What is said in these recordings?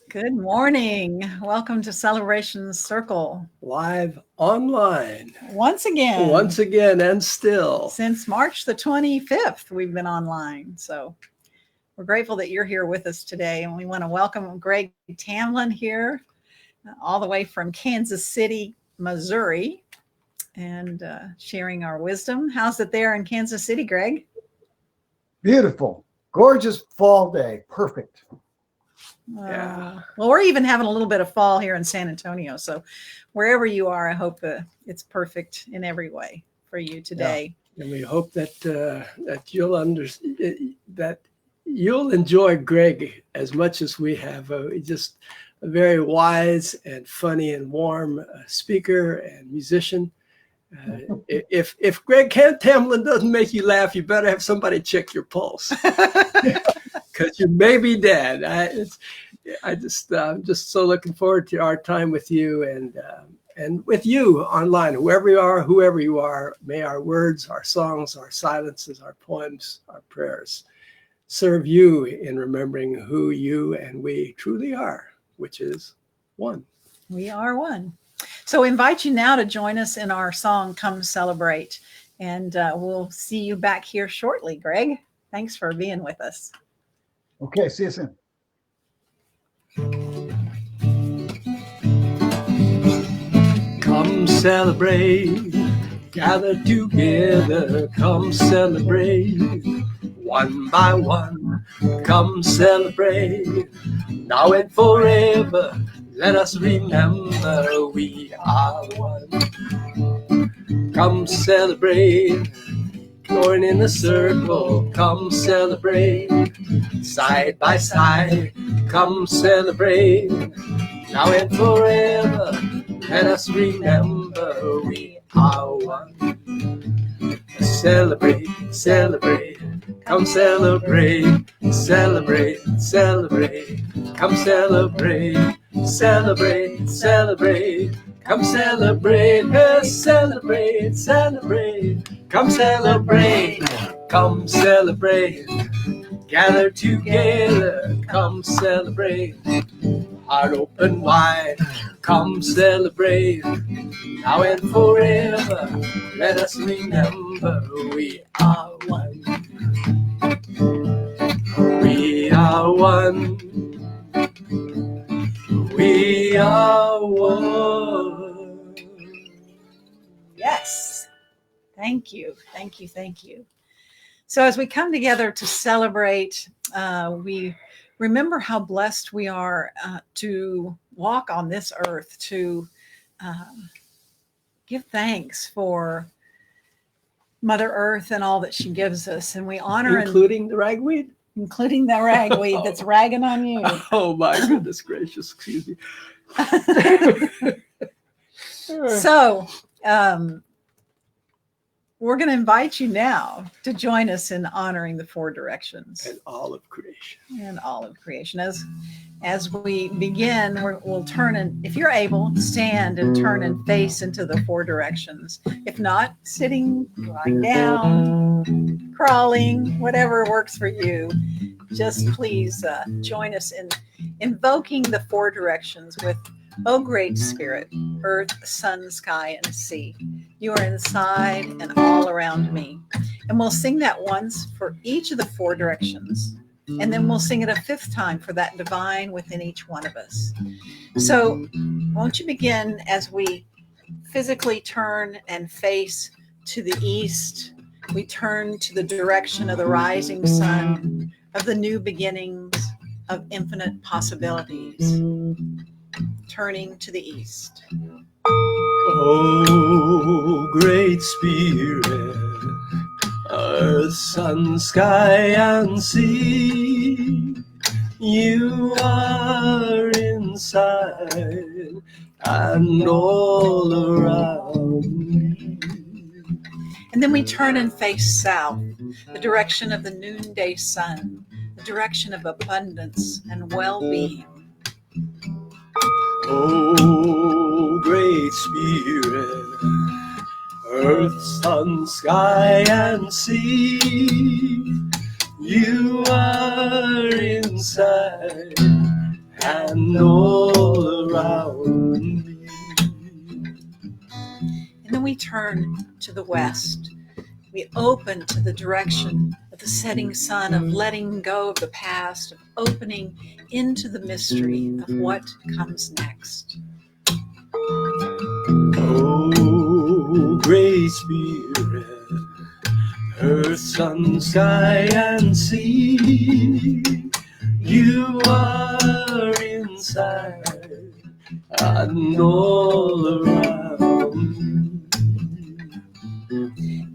Good morning. Welcome to Celebration Circle. Live online. Once again. Once again and still. Since March the 25th, we've been online. So we're grateful that you're here with us today. And we want to welcome Greg Tamblyn here, all the way from Kansas City, Missouri, and sharing our wisdom. How's it there in Kansas City, Greg? Beautiful. Gorgeous fall day. Perfect. Yeah. Well, we're even having a little bit of fall here in San Antonio. So wherever you are, I hope it's perfect in every way for you today. Yeah. And we hope that that you'll enjoy Greg as much as we have. Just a very wise and funny and warm speaker and musician. If Greg Tamblyn doesn't make you laugh, you better have somebody check your pulse. Because you may be dead. I'm just so looking forward to our time with you and with you online, whoever you are. May our words, our songs, our silences, our poems, our prayers serve you in remembering who you and we truly are, which is one. We are one. So we invite you now to join us in our song, Come Celebrate. And we'll see you back here shortly, Greg. Thanks for being with us. Okay, see you soon. Come celebrate, gather together, come celebrate, one by one, come celebrate, now and forever, let us remember we are one. Come celebrate, join in the circle, come celebrate, side by side, come celebrate, now and forever, let us remember we are one. Celebrate, celebrate, come celebrate, celebrate, celebrate, come celebrate, celebrate, celebrate, come celebrate, celebrate, celebrate, come celebrate, come celebrate, gather together, come celebrate, heart open wide, come celebrate, now and forever, let us remember we are one. We are one. We are one. Yes. Thank you. Thank you. Thank you. So as we come together to celebrate, we remember how blessed we are to walk on this earth, to give thanks for Mother Earth and all that she gives us. And we honor including the ragweed? Including the ragweed that's ragging on you. Oh my goodness gracious, excuse me. So we're going to invite you now to join us in honoring the four directions. And all of creation. And all of creation. As we begin, we'll turn and, if you're able, stand and turn and face into the four directions. If not, sitting, lying down, crawling, whatever works for you. Just please join us in invoking the four directions with, O great spirit, earth, sun, sky, and sea. You are inside and all around me. And we'll sing that once for each of the four directions. And then we'll sing it a fifth time for that divine within each one of us. So won't you begin as we physically turn and face to the east. We turn to the direction of the rising sun, of the new beginnings, of infinite possibilities. Turning to the east. Oh, great spirit, earth, sun, sky, and sea, you are inside and all around me. And then we turn and face south, the direction of the noonday sun, the direction of abundance and well-being. Oh, great spirit, earth, sun, sky, and sea, you are inside and all around me. And then we turn to the west. We open to the direction of the setting sun, of letting go of the past, of opening into the mystery of what comes next. Oh, Great Spirit, earth, sun, sky, and sea, you are inside and all around me.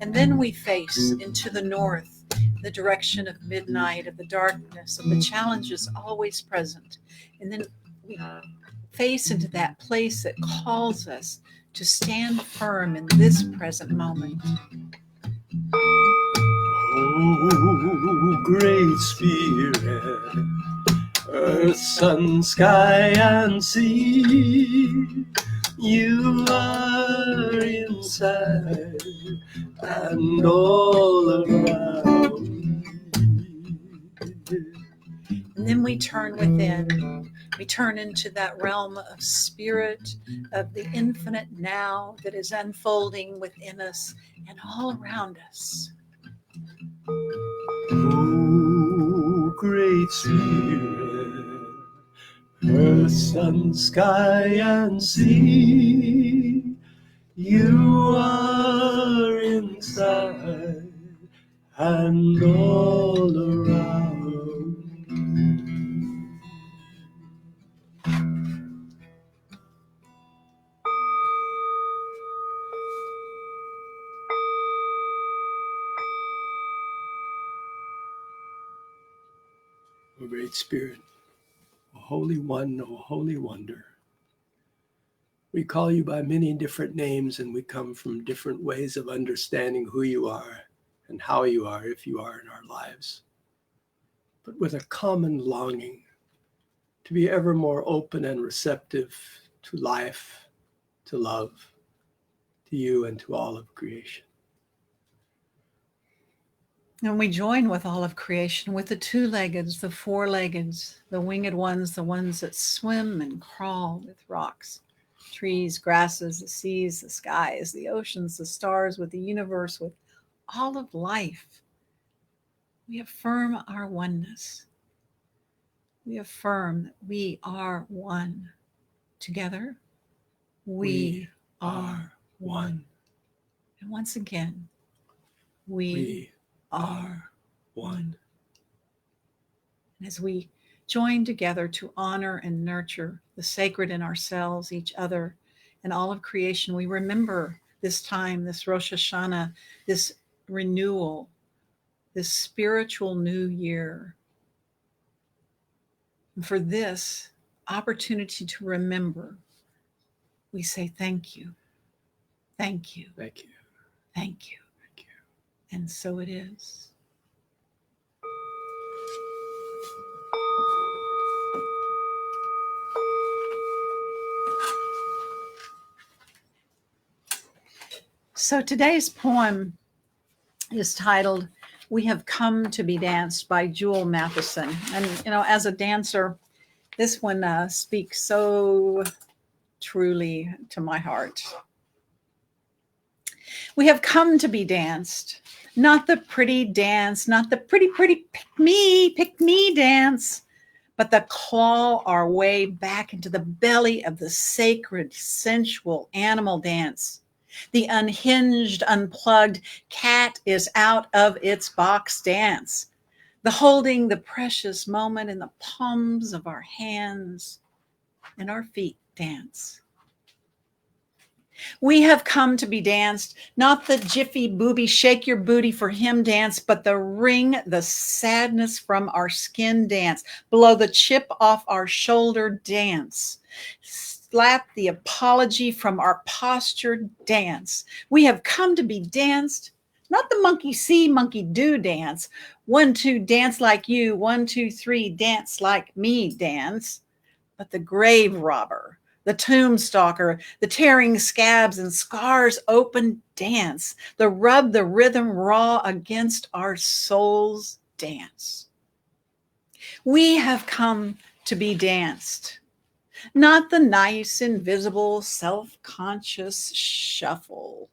And then we face into the north, the direction of midnight, of the darkness, of the challenges always present. And then we face into that place that calls us to stand firm in this present moment. Oh, Great Spirit, earth, sun, sky, and sea, you are inside and all around me. And then we turn within. We turn into that realm of spirit, of the infinite now that is unfolding within us and all around us. Oh, Great Spirit, earth, sun, sky, and sea, you are inside and all around me. O Great Spirit, O Holy One, O Holy Wonder, we call you by many different names, and we come from different ways of understanding who you are and how you are, if you are in our lives, but with a common longing to be ever more open and receptive to life, to love, to you, and to all of creation. And we join with all of creation, with the two-leggeds, the four-leggeds, the winged ones, the ones that swim and crawl with rocks, trees, grasses, the seas, the skies, the oceans, the stars, with the universe, with all of life. We affirm our oneness. We affirm that we are one. Together, we are one. And once again, we are one. And as we join together to honor and nurture the sacred in ourselves, each other, and all of creation, we remember this time, this Rosh Hashanah, this renewal, this spiritual new year. And for this opportunity to remember, we say thank you, thank you, Thank you. thank you. Thank you. And so it is. So today's poem is titled, We Have Come to Be Danced by Jewel Matheson. And, as a dancer, this one speaks so truly to my heart. We have come to be danced, not the pretty dance, not the pretty pick me dance, but the claw our way back into the belly of the sacred, sensual animal dance. The unhinged, unplugged cat is out of its box dance. The holding the precious moment in the palms of our hands and our feet dance. We have come to be danced, not the jiffy booby shake your booty for him dance, but the wring the sadness from our skin dance, blow the chip off our shoulder dance, slap the apology from our posture dance. We have come to be danced, not the monkey see, monkey do dance. 1, 2, dance like you. 1, 2, 3, dance like me dance, but the grave robber, the tomb stalker, the tearing scabs and scars open dance, the rub the rhythm raw against our souls dance. We have come to be danced. Not the nice, invisible, self-conscious shuffle,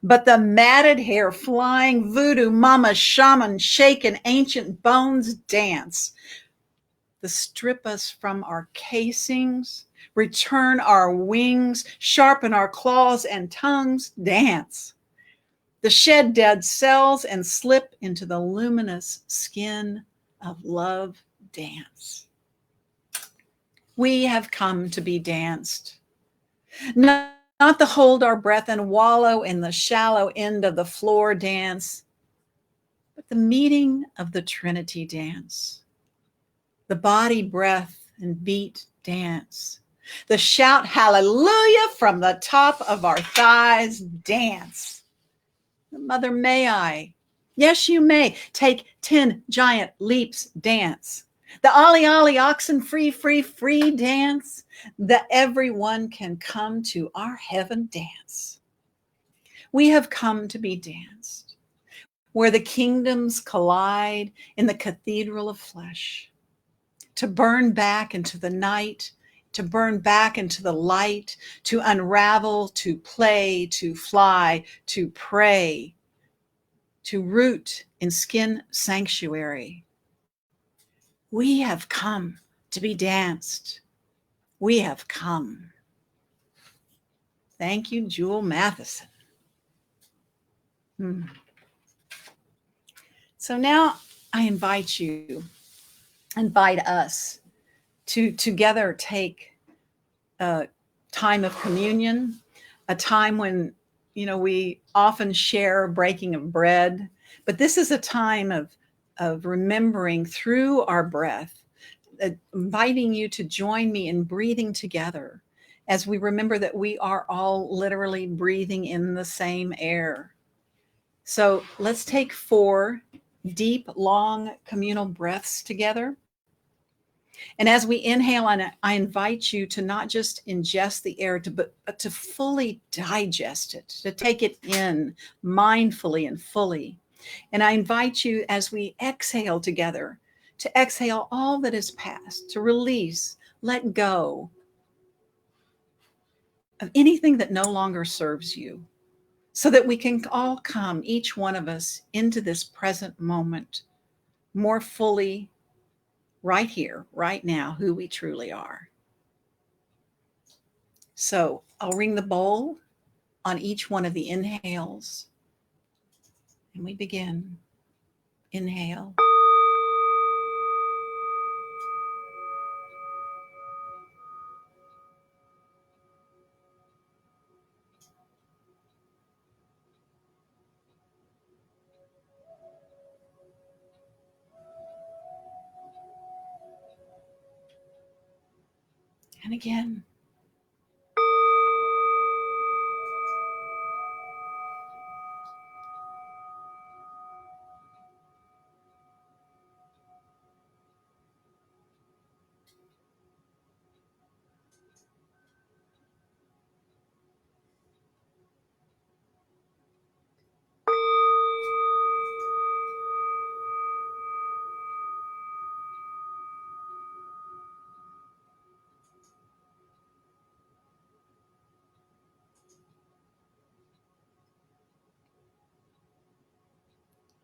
but the matted hair flying voodoo mama shaman shaken ancient bones dance. The strip us from our casings, return our wings, sharpen our claws and tongues dance. The shed dead cells and slip into the luminous skin of love dance. We have come to be danced. Not to hold our breath and wallow in the shallow end of the floor dance, but the meeting of the Trinity dance. The body, breath, and beat dance. The shout hallelujah from the top of our thighs dance. Mother, may I? Yes, you may. Take 10 giant leaps dance. The ollie ollie oxen free, free, free dance. That everyone can come to our heaven dance. We have come to be danced, where the kingdoms collide in the cathedral of flesh, to burn back into the night, to burn back into the light, to unravel, to play, to fly, to pray, to root in skin sanctuary. We have come to be danced. We have come. Thank you, Jewel Matheson. So now I invite us to together take a time of communion, a time when, we often share breaking of bread, but this is a time of remembering through our breath, inviting you to join me in breathing together as we remember that we are all literally breathing in the same air. So let's take 4 deep, long communal breaths together. And as we inhale, I invite you to not just ingest the air, but to fully digest it, to take it in mindfully and fully. And I invite you, as we exhale together, to exhale all that is past, to release, let go of anything that no longer serves you, so that we can all come, each one of us, into this present moment more fully, right here, right now, who we truly are. So I'll ring the bowl on each one of the inhales, and we begin. Inhale. And again.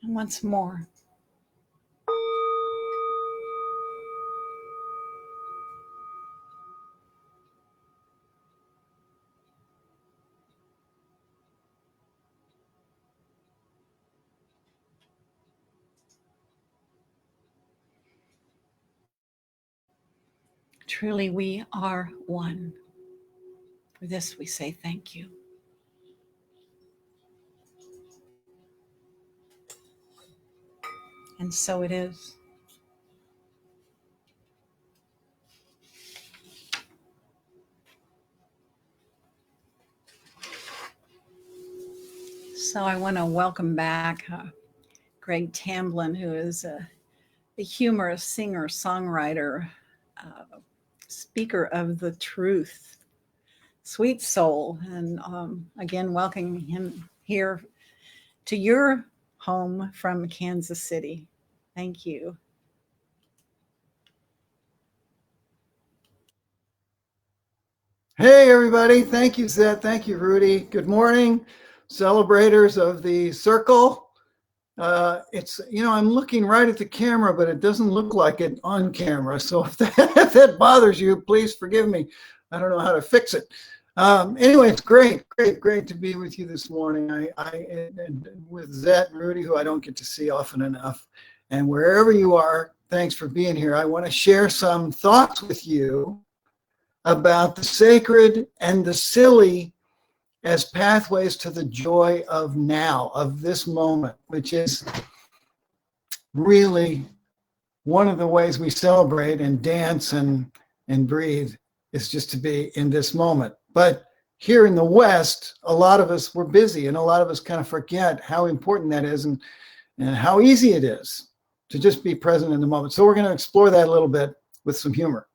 And once more. Truly, we are one. For this, we say thank you. And so it is. So I want to welcome back Greg Tamblyn, who is a humorist, singer, songwriter, speaker of the truth, sweet soul. And again, welcoming him here to your home from Kansas City. Thank you. Hey, everybody. Thank you, Seth. Thank you, Rudy. Good morning, celebrators of the circle. I'm looking right at the camera, but it doesn't look like it on camera. So if that bothers you, please forgive me. I don't know how to fix it. Anyway, it's great to be with you this morning. And with Zet and Rudy, who I don't get to see often enough. And wherever you are, thanks for being here. I want to share some thoughts with you about the sacred and the silly as pathways to the joy of now, of this moment, which is really one of the ways we celebrate and dance and breathe, is just to be in this moment. But here in the West, a lot of us, we're busy, and a lot of us kind of forget how important that is and how easy it is to just be present in the moment. So we're going to explore that a little bit with some humor.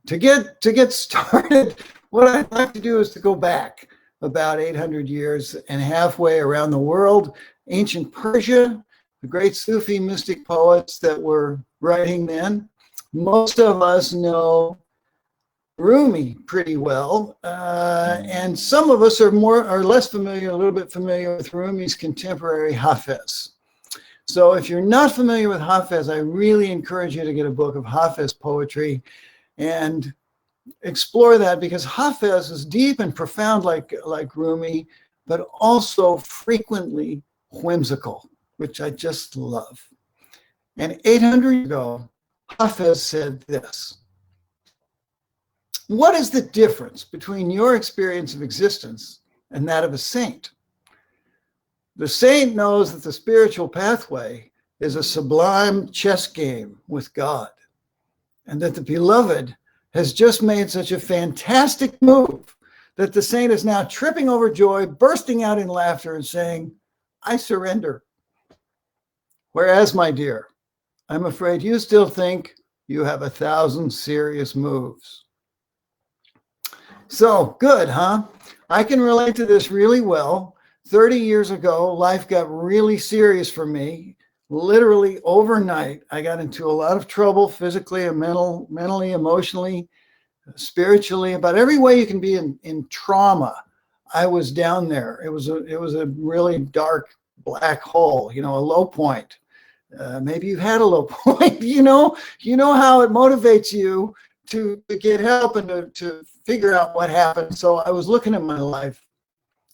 To get started, what I'd like to do is to go back about 800 years and halfway around the world. Ancient Persia, the great Sufi mystic poets that were writing then. Most of us know Rumi pretty well, and some of us are less familiar, a little bit familiar with Rumi's contemporary Hafez. So if you're not familiar with Hafez, I really encourage you to get a book of Hafez poetry and explore that, because Hafez is deep and profound like Rumi, but also frequently whimsical, which I just love. And 800 years ago, Hafez said this: what is the difference between your experience of existence and that of a saint? The saint knows that the spiritual pathway is a sublime chess game with God, and that the beloved has just made such a fantastic move that the saint is now tripping over joy, bursting out in laughter and saying, I surrender. Whereas, my dear, I'm afraid you still think you have 1,000 serious moves. So good, huh? I can relate to this really well. 30 years ago, life got really serious for me. Literally overnight, I got into a lot of trouble physically and mentally, emotionally, spiritually, about every way you can be in trauma. I was down there. It was a really dark black hole, a low point. Maybe you've had a low point. You know how it motivates you to get help and to figure out what happened. So I was looking at my life.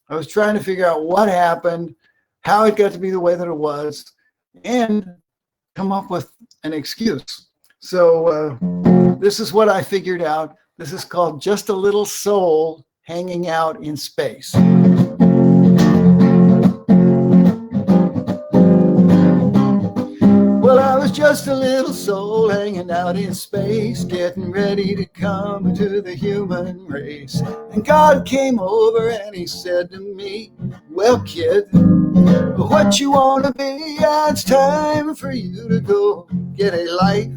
I was trying to figure out what happened, how it got to be the way that it was, and come up with an excuse. So this is what I figured out. This is called just a little soul hanging out in space. Well, I was just a little soul hanging out in space, getting ready to come to the human race. And God came over and he said to me, well, kid, what you want to be? It's time for you to go get a life,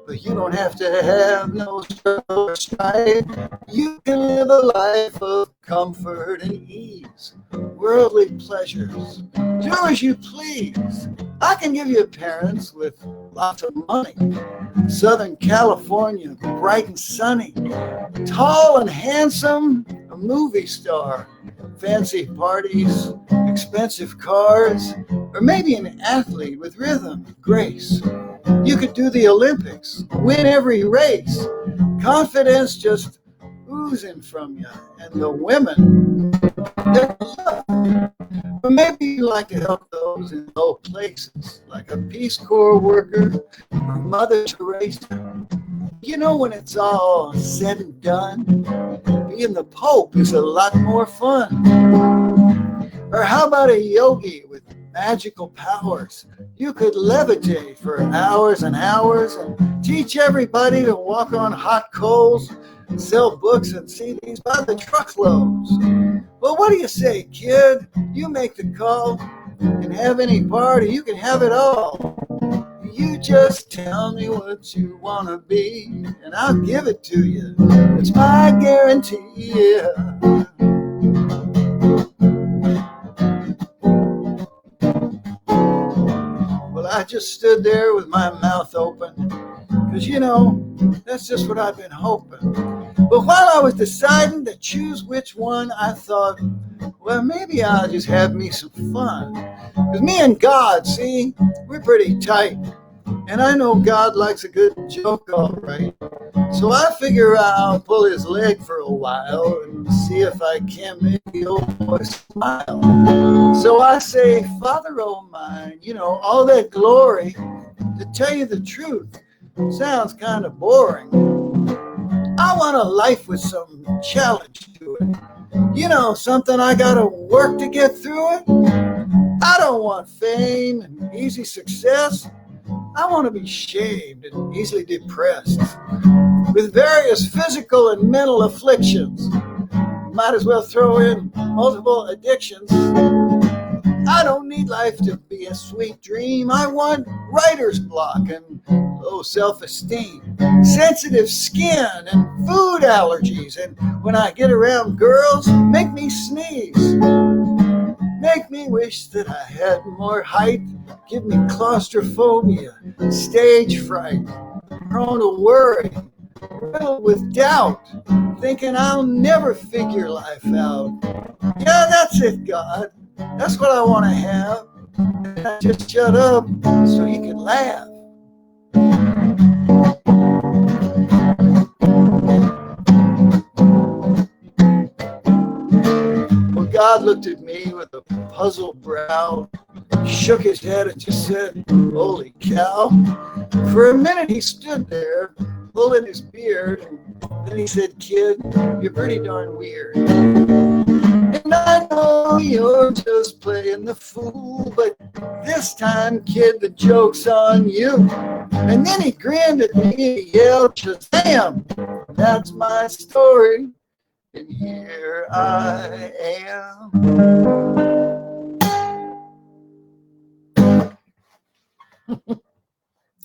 but you don't have to have no struggle or strife. You can live a life of comfort and ease, worldly pleasures, do as you please. I can give you parents with lots of money, Southern California, bright and sunny, tall and handsome, a movie star, fancy parties, expensive cars, or maybe an athlete with rhythm, grace. You could do the Olympics, win every race, confidence just oozing from you, and the women, they're loved. But maybe you like to help those in low places, like a Peace Corps worker or Mother Teresa. When it's all said and done, being the Pope is a lot more fun. Or how about a yogi with magical powers? You could levitate for hours and hours and teach everybody to walk on hot coals, sell books and CDs by the truckloads. Well, what do you say, kid? You make the call. You can have any party. You can have it all. You just tell me what you want to be, and I'll give it to you. It's my guarantee, yeah. Well, I just stood there with my mouth open, Because, that's just what I've been hoping. But while I was deciding to choose which one, I thought, well, maybe I'll just have me some fun. Because me and God, see, we're pretty tight. And I know God likes a good joke, all right. So I figure I'll pull his leg for a while and see if I can't make the old boy smile. So I say, Father, oh mine, all that glory, to tell you the truth, sounds kind of boring. I want a life with some challenge to it. Something I gotta work to get through it. I don't want fame and easy success. I want to be shamed and easily depressed with various physical and mental afflictions. Might as well throw in multiple addictions. I don't need life to be a sweet dream. I want writer's block and low self-esteem, sensitive skin and food allergies. And when I get around girls, make me sneeze. Make me wish that I had more height. Give me claustrophobia, stage fright, prone to worry, riddled with doubt, thinking I'll never figure life out. Yeah, that's it, God. That's what I want to have. And I just shut up so you can laugh. Well, God looked at me with a puzzled brow, shook his head and just said, holy cow. For a minute he stood there, pulling his beard, and then he said, kid, you're pretty darn weird. And I know you're just playing the fool, but this time, kid, the joke's on you. And then he grinned at me and he yelled, Shazam! That's my story, and here I am.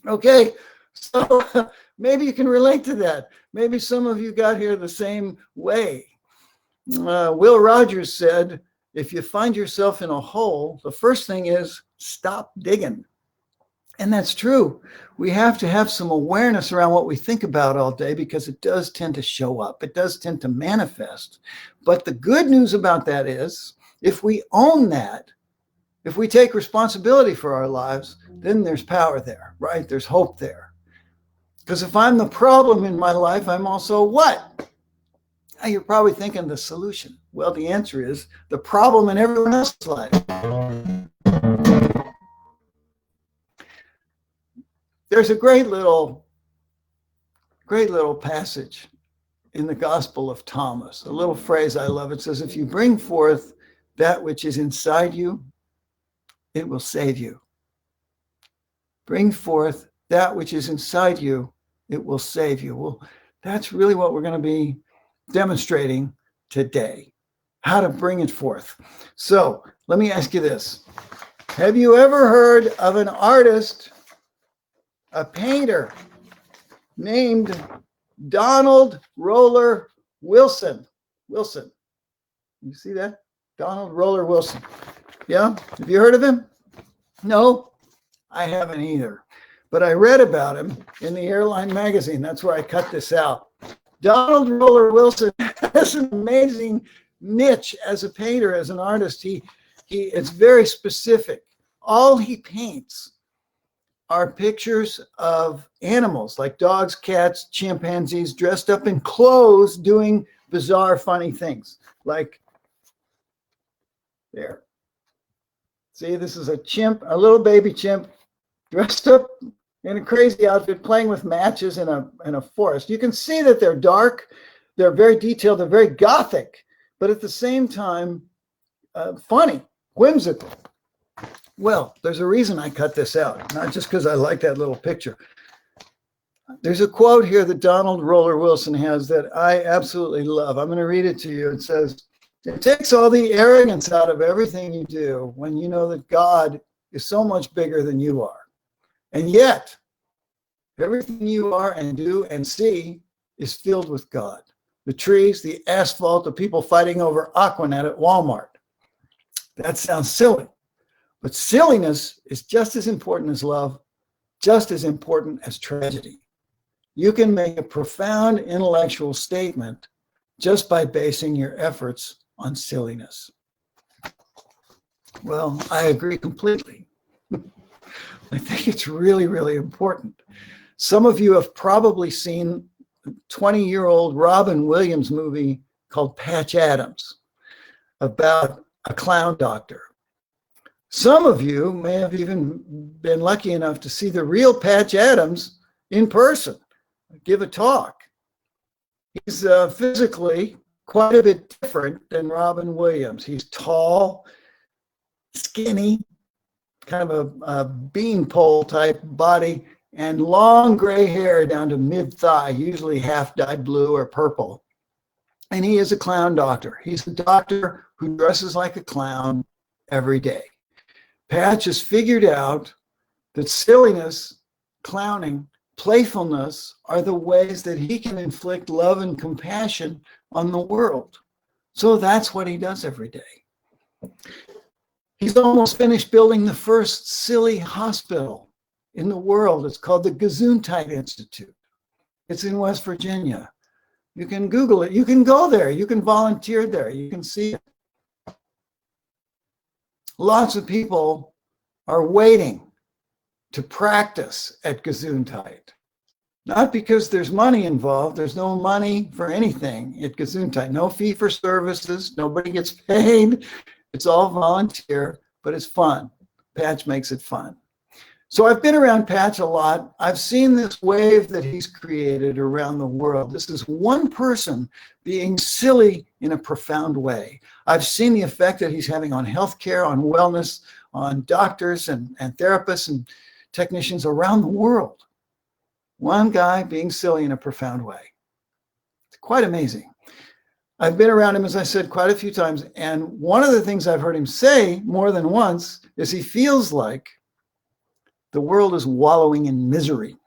Okay, so maybe you can relate to that. Maybe some of you got here the same way. Will Rogers said, if you find yourself in a hole, the first thing is stop digging. And that's true. We have to have some awareness around what we think about all day because it does tend to show up. It does tend to manifest. But the good news about that is if we own that, if we take responsibility for our lives, then there's power there, right? There's hope there. Because if I'm the problem in my life, I'm also what? Now you're probably thinking the solution. Well, the answer is the problem in everyone else's life. There's a great little passage in the Gospel of Thomas, a little phrase I love. It says, if you bring forth that which is inside you, it will save you. Bring forth that which is inside you, it will save you. Well, that's really what we're going to be demonstrating today, how to bring it forth. So let me ask you this. Have you ever heard of an artist, a painter named Donald Roller Wilson? Wilson. You see that? Donald Roller Wilson. Yeah? Have you heard of him? No, I haven't either. But I read about him in the Airline magazine. That's where I cut this out. Donald Roller Wilson has an amazing niche as a painter, as an artist. It's very specific. All he paints are pictures of animals like dogs, cats, chimpanzees dressed up in clothes doing bizarre, funny things. Like there. See, this is a chimp, a little baby chimp dressed up in a crazy outfit playing with matches in a forest. You can see that they're dark, they're very detailed, they're very gothic, but at the same time, funny, whimsical. Well, there's a reason I cut this out, not just because I like that little picture. There's a quote here that Donald Roller Wilson has that I absolutely love. I'm going to read it to you. It says, it takes all the arrogance out of everything you do when you know that God is so much bigger than you are. And yet, everything you are and do and see is filled with God. The trees, the asphalt, the people fighting over Aquanet at Walmart. That sounds silly. But silliness is just as important as love, just as important as tragedy. You can make a profound intellectual statement just by basing your efforts on silliness. Well, I agree completely. I think it's really, really important. Some of you have probably seen a 20-year-old Robin Williams movie called Patch Adams about a clown doctor. Some of you may have even been lucky enough to see the real Patch Adams in person, give a talk. He's physically quite a bit different than Robin Williams. He's tall, skinny, kind of a beanpole type body, and long gray hair down to mid-thigh, usually half dyed blue or purple. And he is a clown doctor. He's a doctor who dresses like a clown every day. Patch has figured out that silliness, clowning, playfulness are the ways that he can inflict love and compassion on the world. So that's what he does every day. He's almost finished building the first silly hospital in the world. It's called the Gesundheit Institute. It's in West Virginia. You can Google it. You can go there. You can volunteer there. You can see it. Lots of people are waiting to practice at Gesundheit. Not because there's money involved. There's no money for anything at Gesundheit. No fee for services. Nobody gets paid. It's all volunteer, but it's fun. Patch makes it fun. So I've been around Patch a lot. I've seen this wave that he's created around the world. This is one person being silly in a profound way. I've seen the effect that he's having on healthcare, on wellness, on doctors and therapists and technicians around the world. One guy being silly in a profound way. It's quite amazing. I've been around him, as I said, quite a few times. And one of the things I've heard him say more than once is he feels like the world is wallowing in misery.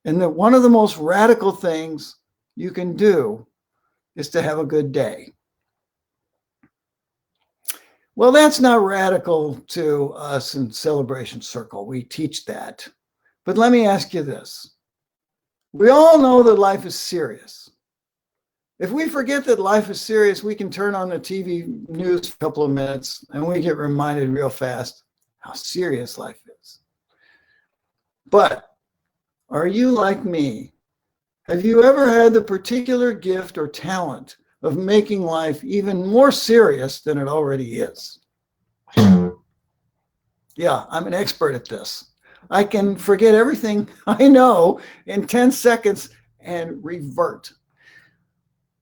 And that one of the most radical things you can do is to have a good day. Well, that's not radical to us in Celebration Circle. We teach that. But let me ask you this. We all know that life is serious. If we forget that life is serious, we can turn on the TV news for a couple of minutes and we get reminded real fast how serious life is. But are you like me? Have you ever had the particular gift or talent of making life even more serious than it already is? Yeah, I'm an expert at this. I can forget everything I know in 10 seconds and revert.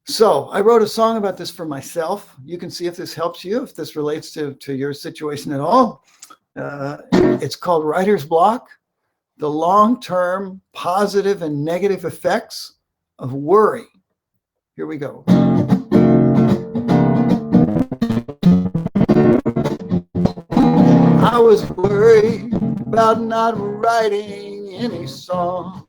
So I wrote a song about this for myself. You can see if this helps you, if this relates to your situation at all. It's called Writer's Block, the long-term positive and negative effects of worry. Here we go. I was worried about not writing any song.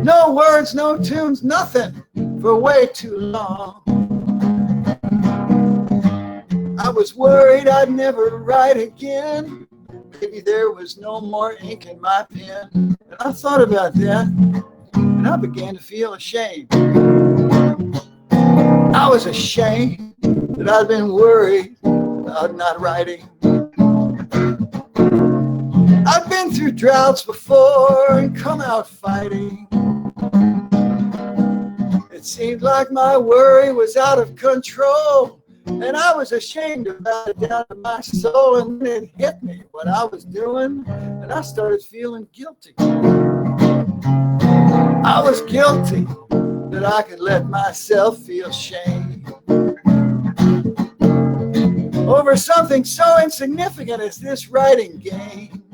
No words, no tunes, nothing for way too long. I was worried I'd never write again. Maybe there was no more ink in my pen. And I thought about that, and I began to feel ashamed. I was ashamed that I'd been worried about not writing. I've been through droughts before and come out fighting. It seemed like my worry was out of control, and I was ashamed about it down to my soul. And then it hit me what I was doing, and I started feeling guilty. I was guilty that I could let myself feel shame over something so insignificant as this writing game.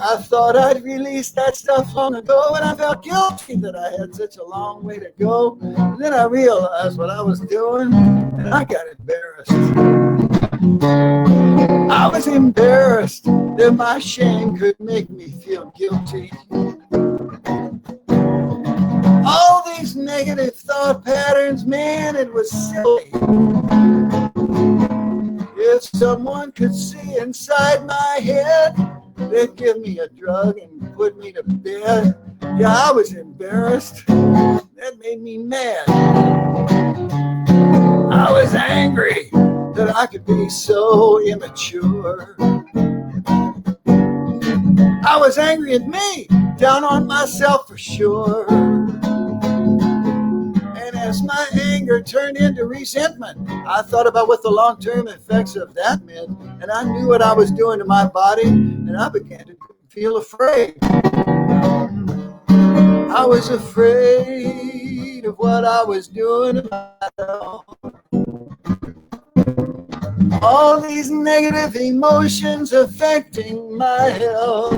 I thought I'd released that stuff long ago, and I felt guilty that I had such a long way to go. And then I realized what I was doing, and I got embarrassed. I was embarrassed that my shame could make me feel guilty. All these negative thought patterns, man, it was silly. If someone could see inside my head, They'd give me a drug and put me to bed. Yeah, I was embarrassed. That made me mad. I was angry that I could be so immature. I was angry at me, down on myself for sure. And as my anger turned into resentment, I thought about what the long-term effects of that meant, and I knew what I was doing to my body, and I began to feel afraid. I was afraid of what I was doing to myself. All these negative emotions affecting my health.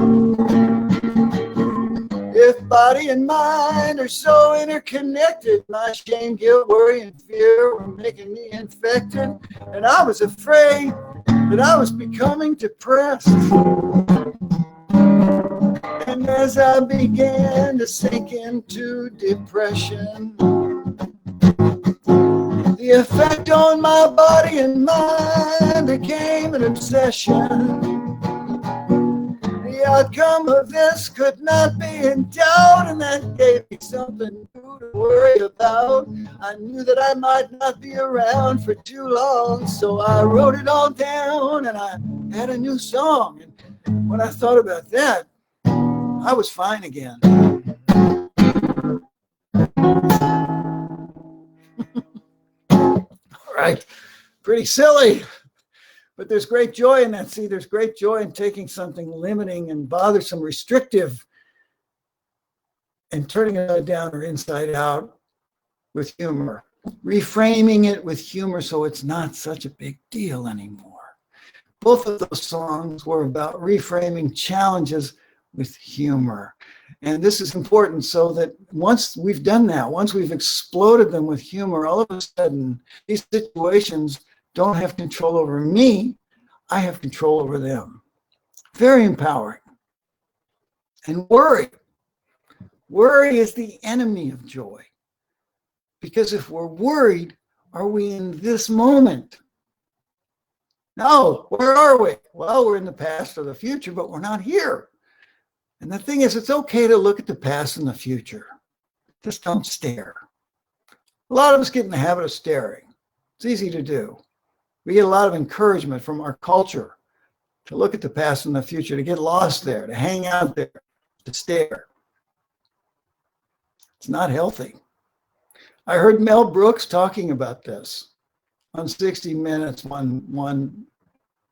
If body and mind are so interconnected, my shame, guilt, worry, and fear were making me infected. And I was afraid that I was becoming depressed. And as I began to sink into depression, the effect on my body and mind became an obsession. The outcome of this could not be in doubt, and that gave me something new to worry about. I knew that I might not be around for too long, so I wrote it all down and I had a new song. And when I thought about that, I was fine again. All right, pretty silly. But there's great joy in that. See, there's great joy in taking something limiting and bothersome, restrictive, and turning it down or inside out with humor. Reframing it with humor so it's not such a big deal anymore. Both of those songs were about reframing challenges with humor. And this is important so that once we've done that, once we've exploded them with humor, all of a sudden, these situations don't have control over me. I have control over them. Very empowering. And worry. Worry is the enemy of joy. Because if we're worried, are we in this moment? No, where are we? Well, we're in the past or the future, but we're not here. And the thing is, it's okay to look at the past and the future. Just don't stare. A lot of us get in the habit of staring. It's easy to do. We get a lot of encouragement from our culture to look at the past and the future, to get lost there, to hang out there, to stare. It's not healthy. I heard Mel Brooks talking about this on 60 Minutes one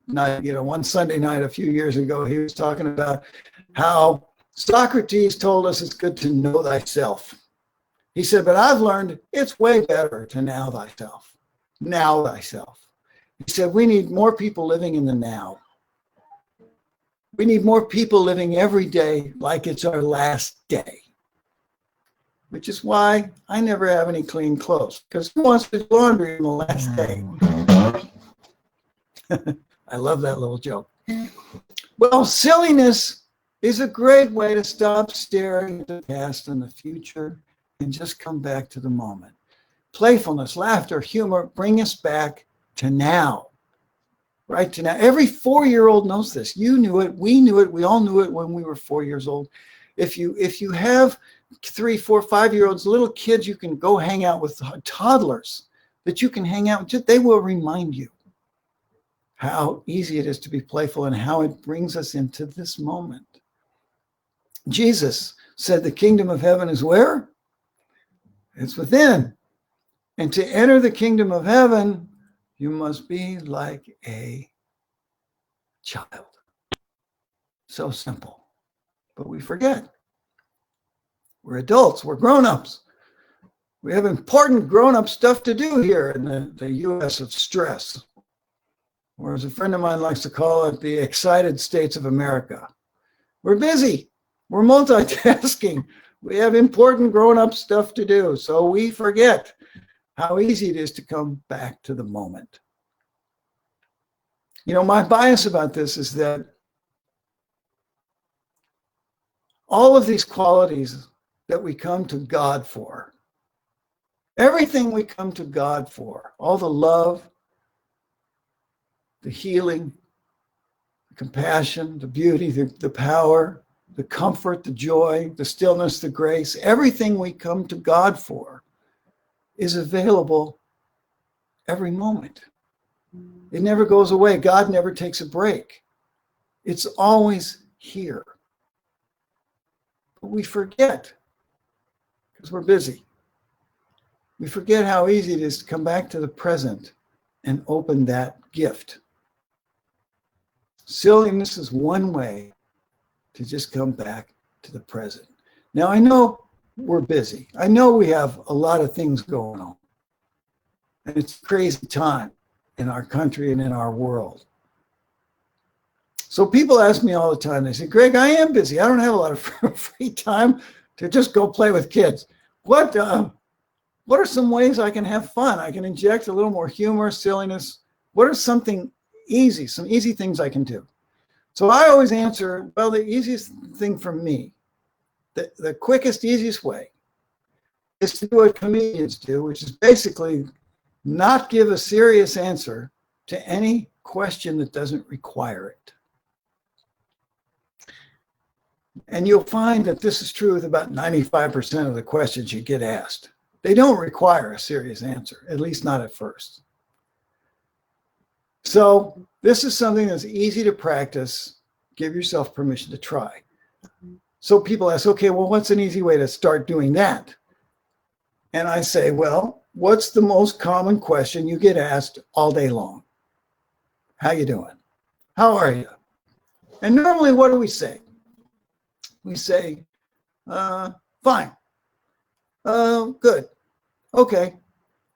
night, one Sunday night a few years ago. He was talking about how Socrates told us it's good to know thyself. He said, but I've learned it's way better to know thyself. Now thyself. He said, we need more people living in the now. We need more people living every day like it's our last day. Which is why I never have any clean clothes, because who wants to do laundry on the last day? I love that little joke. Well, silliness is a great way to stop staring at the past and the future and just come back to the moment. Playfulness, laughter, humor bring us back to now. Right to now. Every 4-year-old knows this. You knew it. We knew it. We all knew it when we were 4 years old. If you have 3, 4, 5-year-olds, little kids, you can go hang out with toddlers that you can hang out with. They will remind you how easy it is to be playful and how it brings us into this moment. Jesus said the kingdom of heaven is where? It's within. And to enter the kingdom of heaven, you must be like a child. So simple. But we forget. We're adults. We're grown-ups. We have important grown-up stuff to do here in the U.S. of stress. Or as a friend of mine likes to call it, the excited states of America. We're busy. We're multitasking. We have important grown-up stuff to do. So we forget how easy it is to come back to the moment. My bias about this is that all of these qualities that we come to God for, everything we come to God for, all the love, the healing, compassion, the beauty, the power, the comfort, the joy, the stillness, the grace, everything we come to God for is available every moment. It never goes away. God never takes a break. It's always here. But we forget because we're busy. We forget how easy it is to come back to the present and open that gift. Silliness is one way to just come back to the present. Now, I know we're busy. I know we have a lot of things going on. And it's a crazy time in our country and in our world. So people ask me all the time, they say, Greg, I am busy. I don't have a lot of free time to just go play with kids. What are some ways I can have fun? I can inject a little more humor, silliness. What are some easy things I can do? So I always answer, well, the easiest thing for me, the quickest, easiest way is to do what comedians do, which is basically not give a serious answer to any question that doesn't require it. And you'll find that this is true with about 95% of the questions you get asked. They don't require a serious answer, at least not at first. So this is something that's easy to practice. Give yourself permission to try. So people ask, okay, well, what's an easy way to start doing that? And I say, well, what's the most common question you get asked all day long? How you doing? How are you? And normally, what do we say? We say, fine. Good. Okay.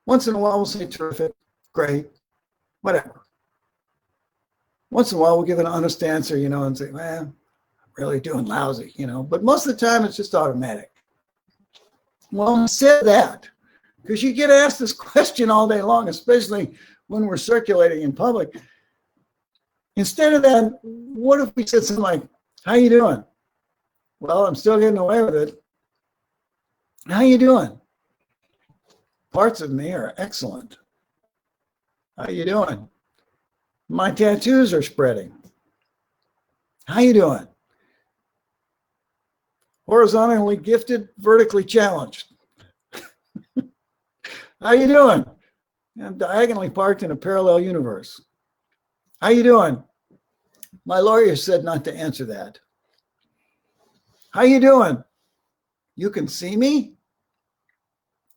Once in a while, we'll say terrific, great, whatever. Once in a while, we'll give an honest answer, and say, man, I'm really doing lousy, But most of the time, it's just automatic. Well, instead of that, because you get asked this question all day long, especially when we're circulating in public. Instead of that, what if we said something like, how you doing? Well, I'm still getting away with it. How you doing? Parts of me are excellent. How you doing? My tattoos are spreading. How you doing? Horizontally gifted, vertically challenged. How you doing? I'm diagonally parked in a parallel universe. How you doing? My lawyer said not to answer that. How you doing? You can see me?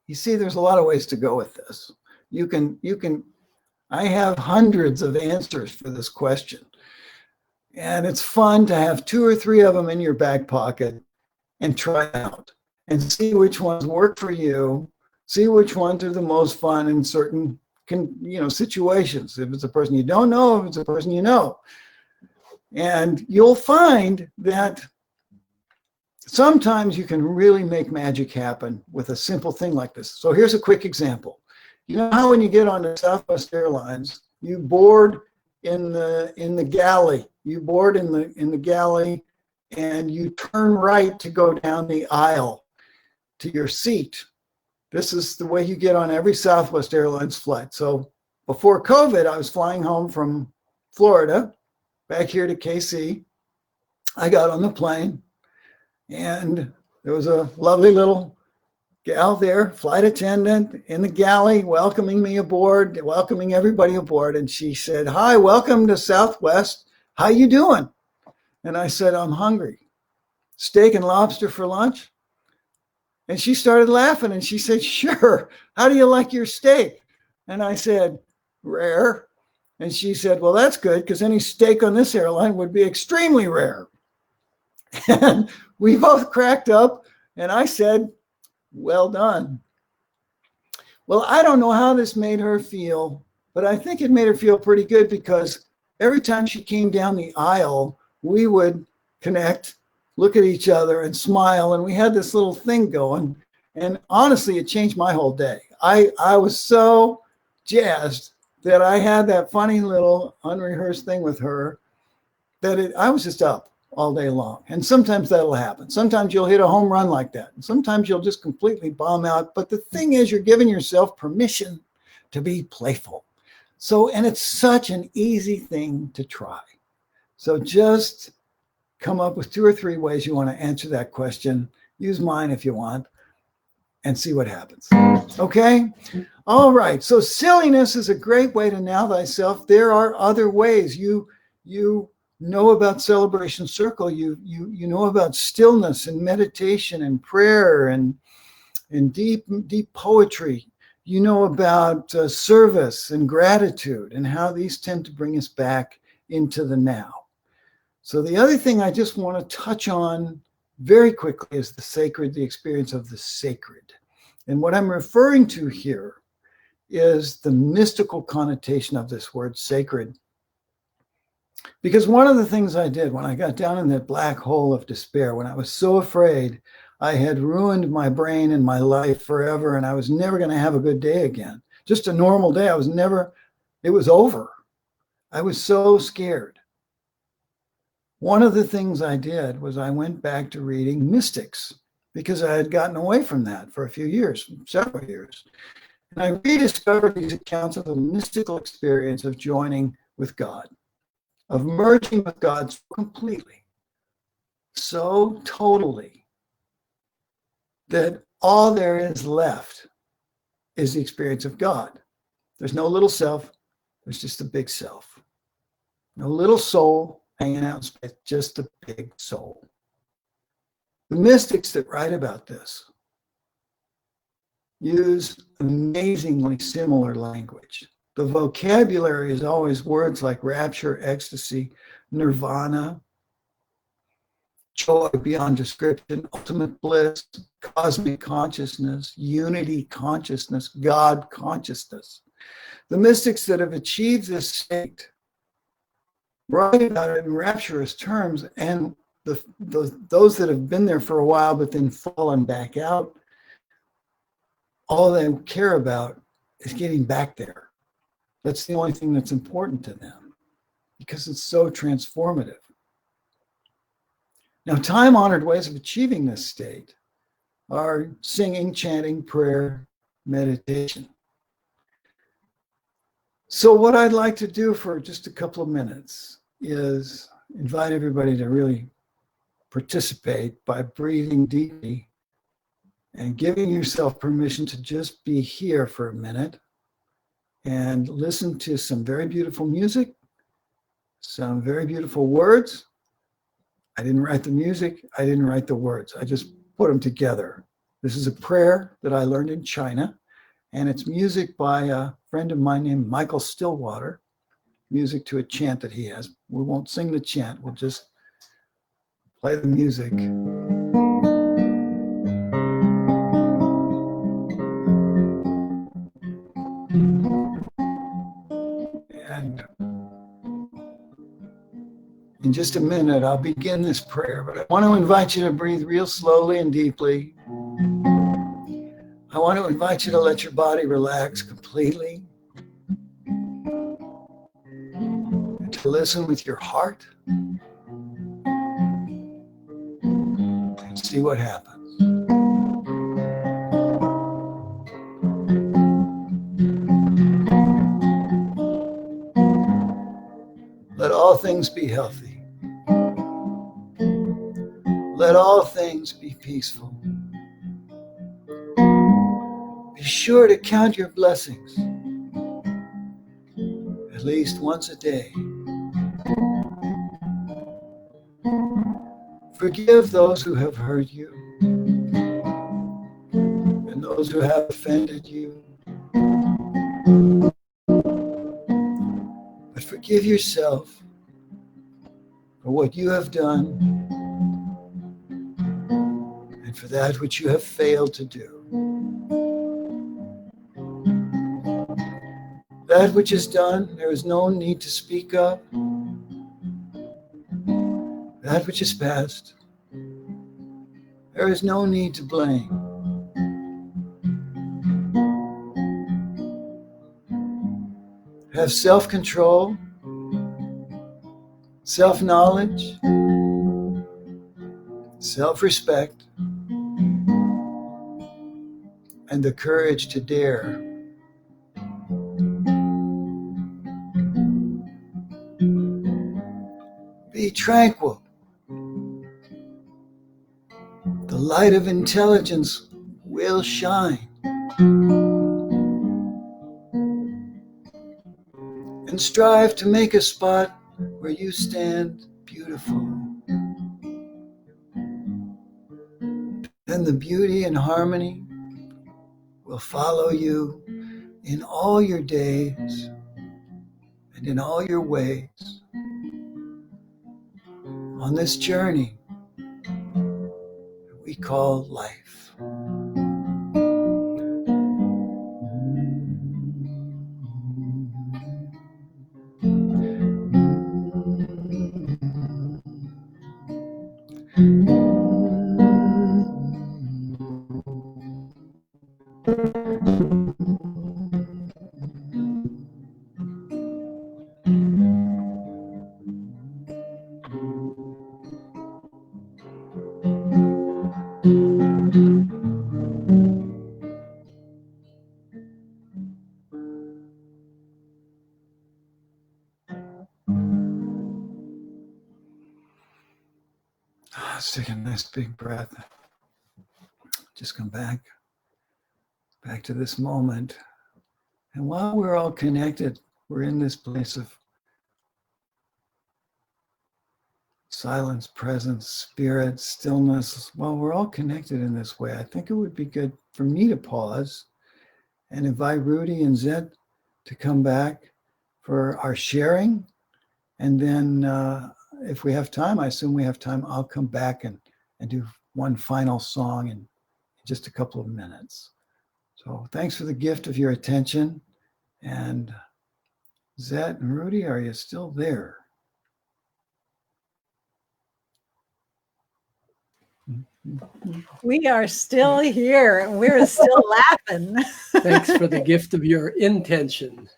You see, there's a lot of ways to go with this. I have hundreds of answers for this question. And it's fun to have 2 or 3 of them in your back pocket and try out and see which ones work for you. See which ones are the most fun in certain situations. If it's a person you don't know, if it's a person you know. And you'll find that sometimes you can really make magic happen with a simple thing like this. So here's a quick example. You know how when you get on the Southwest Airlines, you board in the galley. You board in the galley and you turn right to go down the aisle to your seat. This is the way you get on every Southwest Airlines flight. So before COVID, I was flying home from Florida, back here to KC. I got on the plane and there was a lovely little gal there, flight attendant in the galley, welcoming me aboard, welcoming everybody aboard. And she said, hi, welcome to Southwest. How you doing? And I said, I'm hungry. Steak and lobster for lunch? And she started laughing and she said, sure. How do you like your steak? And I said, rare. And she said, well, that's good because any steak on this airline would be extremely rare. And we both cracked up and I said, well done. Well, I don't know how this made her feel, but I think it made her feel pretty good because every time she came down the aisle, we would connect, look at each other and smile. And we had this little thing going. And honestly, it changed my whole day. I was so jazzed that I had that funny little unrehearsed thing with her that I was just up all day long. And sometimes that'll happen. Sometimes you'll hit a home run like that. And sometimes you'll just completely bomb out. But the thing is, you're giving yourself permission to be playful. So, and it's such an easy thing to try. So just come up with 2 or 3 ways you want to answer that question. Use mine if you want, and see what happens. Okay? All right. So silliness is a great way to know thyself. There are other ways. You know about Celebration Circle. You know about stillness and meditation and prayer and deep poetry. You know about service and gratitude and how these tend to bring us back into the now. So the other thing I just want to touch on very quickly is the experience of the sacred. And what I'm referring to here is the mystical connotation of this word sacred. Because one of the things I did when I got down in that black hole of despair, when I was so afraid I had ruined my brain and my life forever, and I was never going to have a good day again, just a normal day, it was over. I was so scared. One of the things I did was I went back to reading mystics because I had gotten away from that for a few years, several years. And I rediscovered these accounts of the mystical experience of joining with God, of merging with God so completely, so totally, that all there is left is the experience of God. There's no little self, there's just a big self. No little soul hanging out in space, just a big soul. The mystics that write about this use amazingly similar language. The vocabulary is always words like rapture, ecstasy, nirvana, joy beyond description, ultimate bliss, cosmic consciousness, unity consciousness, God consciousness. The mystics that have achieved this state write about it in rapturous terms, and those that have been there for a while but then fallen back out, all they care about is getting back there. That's the only thing that's important to them because it's so transformative. Now, time-honored ways of achieving this state are singing, chanting, prayer, meditation. So what I'd like to do for just a couple of minutes is invite everybody to really participate by breathing deeply and giving yourself permission to just be here for a minute and listen to some very beautiful music, some very beautiful words. I didn't write the music, I didn't write the words, I just put them together. This is a prayer that I learned in China, and it's music by a friend of mine named Michael Stillwater, music to a chant that he has. We won't sing the chant, we'll just play the music. And in just a minute, I'll begin this prayer, but I want to invite you to breathe real slowly and deeply. I want to invite you to let your body relax completely and to listen with your heart and see what happens. Let all things be healthy. Let all things be peaceful. Be sure to count your blessings at least once a day. Forgive those who have hurt you and those who have offended you. But forgive yourself for what you have done and for that which you have failed to do. That which is done, there is no need to speak of. That which is past, there is no need to blame. Have self-control, self-knowledge, self-respect, and the courage to dare. Be tranquil. The light of intelligence will shine. And strive to make a spot where you stand beautiful. Then the beauty and harmony will follow you in all your days and in all your ways on this journey we call life. Let's take a nice big breath. Just come back to this moment. And while we're all connected, we're in this place of silence, presence, spirit, stillness. While we're all connected in this way, I think it would be good for me to pause and invite Rudy and Zed to come back for our sharing. And then if we have time, I assume we have time, I'll come back and do one final song in just a couple of minutes. So thanks for the gift of your attention. And Zed and Rudy, are you still there? We are still here and we're still laughing. Thanks for the gift of your intention.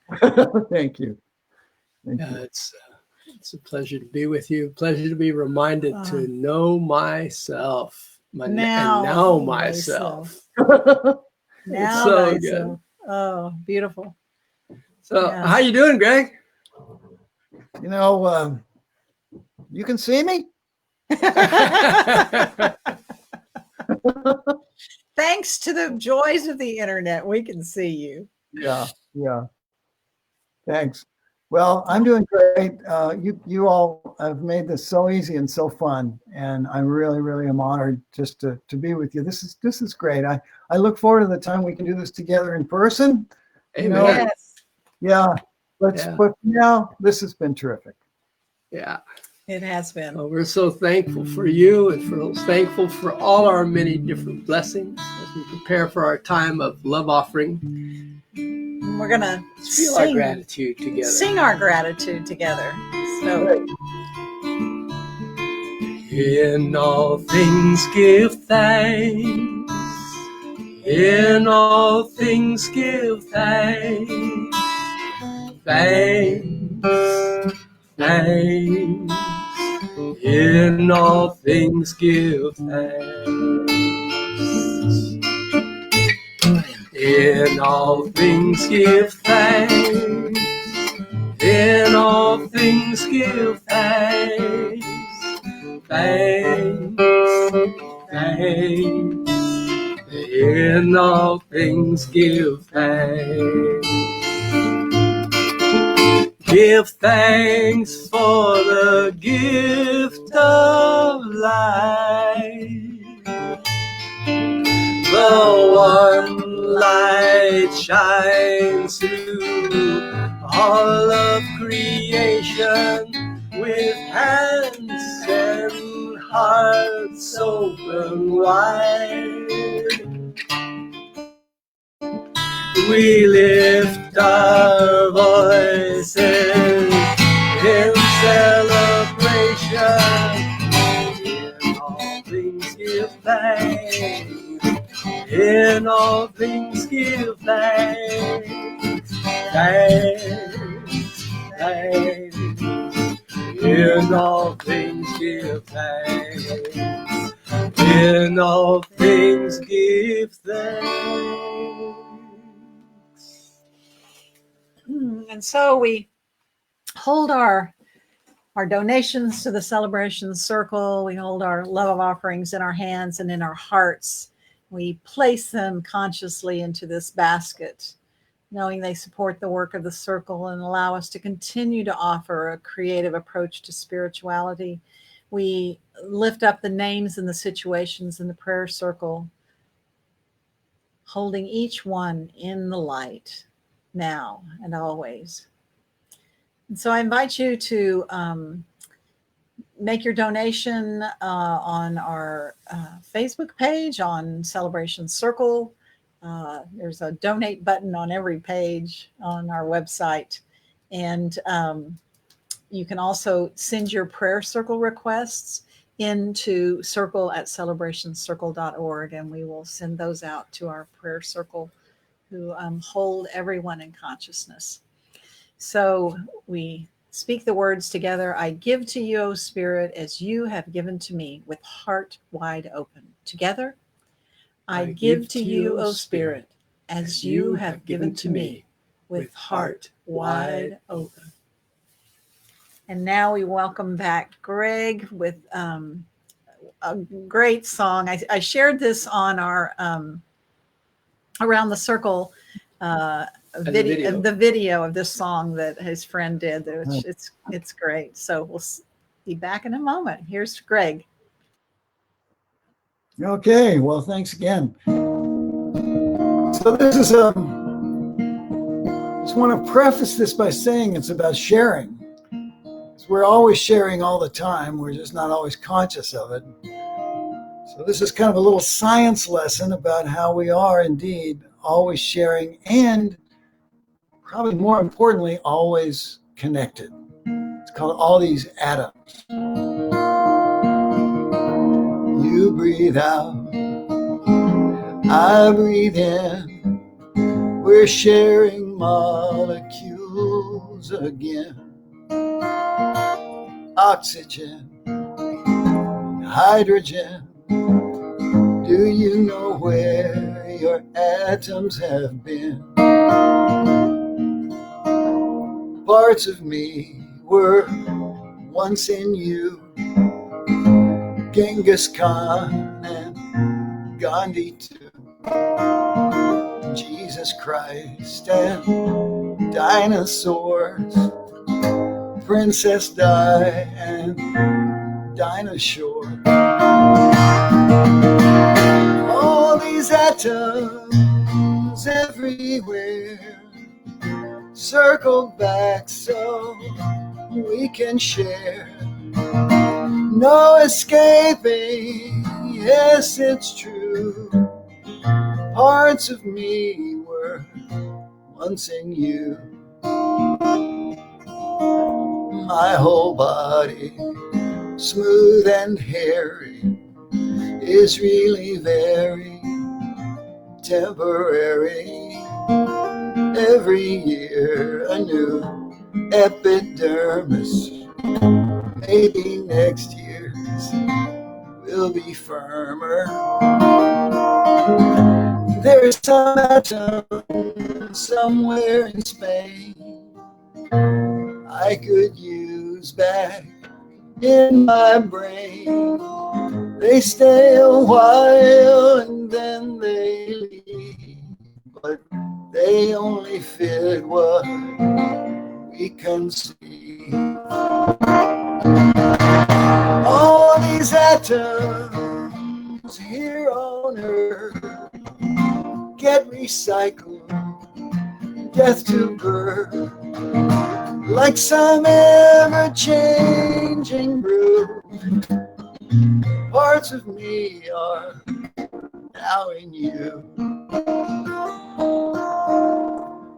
Thank you. Thank you. It's a pleasure to be with you. Pleasure to be reminded to know myself. Now myself. Now so myself. good. Oh, beautiful. So Yeah. how you doing, Greg? You know, you can see me? Thanks to the joys of the internet, we can see you. Yeah. Thanks. Well, I'm doing great. You all have made this so easy and so fun, and I really, really am honored just to be with you. This is great. I look forward to the time we can do this together in person. Amen. You know, Yes, yeah. But now this has been terrific. Yeah. it has been. Well, we're so thankful for you and thankful for all our many different blessings as we prepare for our time of love offering. We're gonna Feel our gratitude together. Sing our gratitude together. So, In all things give thanks. In all things give thanks. Thanks. In all things give thanks. In all things give thanks. In all things give thanks. Thanks. In all things give thanks. Give thanks for the gift of life. The one light shines through all of creation with hands and hearts open wide. We lift our voices in celebration. In all things give thanks. In all things give thanks. Thanks. In all things give thanks. In all things give thanks. and so we hold our our donations to the Celebration Circle. We hold our love offerings in our hands and in our hearts. We place them consciously into this basket, knowing they support the work of the circle and allow us to continue to offer a creative approach to spirituality. We lift up the names and the situations in the prayer circle, holding each one in the light now and always. And so I invite you to make your donation on our Facebook page on Celebration Circle. There's a donate button on every page on our website. And you can also send your prayer circle requests into circle@celebrationcircle.org, and we will send those out to our prayer circle who hold everyone in consciousness. So we speak the words together. I give to you, O Spirit, as you have given to me, with heart wide open. Together, I give to you, O Spirit, as you have given to me, with heart wide open. And now we welcome back Greg with a great song. I shared this on our Around the Circle the video of this song that his friend did. It's great. So we'll be back in a moment. Here's Greg. Okay, well, thanks again. So this is just want to preface this by saying it's about sharing. We're always sharing all the time. We're just not always conscious of it. So this is kind of a little science lesson about how we are indeed always sharing and probably more importantly, always connected. It's called all these atoms. You breathe out, I breathe in. We're sharing molecules again. Oxygen, hydrogen. Do you know where your atoms have been? Parts of me were once in you. Genghis Khan and Gandhi too. Jesus Christ and dinosaurs. Princess Di and Dinah Shore. All these atoms everywhere circle back so we can share. No escaping, yes, it's true. Parts of me were once in you. My whole body, smooth and hairy, is really very temporary. Every year a new epidermis. Maybe next year's will be firmer. There's some atom somewhere in Spain I could use back in my brain. They stay a while and then they leave, but they only fit what we can see. All these atoms here on Earth get recycled, death to birth, like some ever-changing brew. Parts of me are now in you.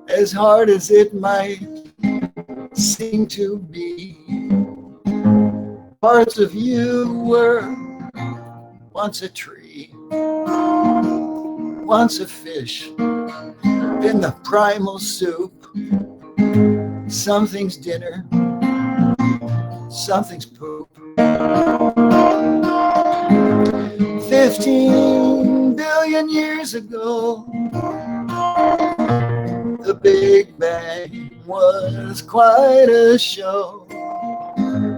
As hard as it might seem to be, parts of you were once a tree, once a fish in the primal soup. Something's dinner, something's poop. 15 billion years ago, the Big Bang was quite a show.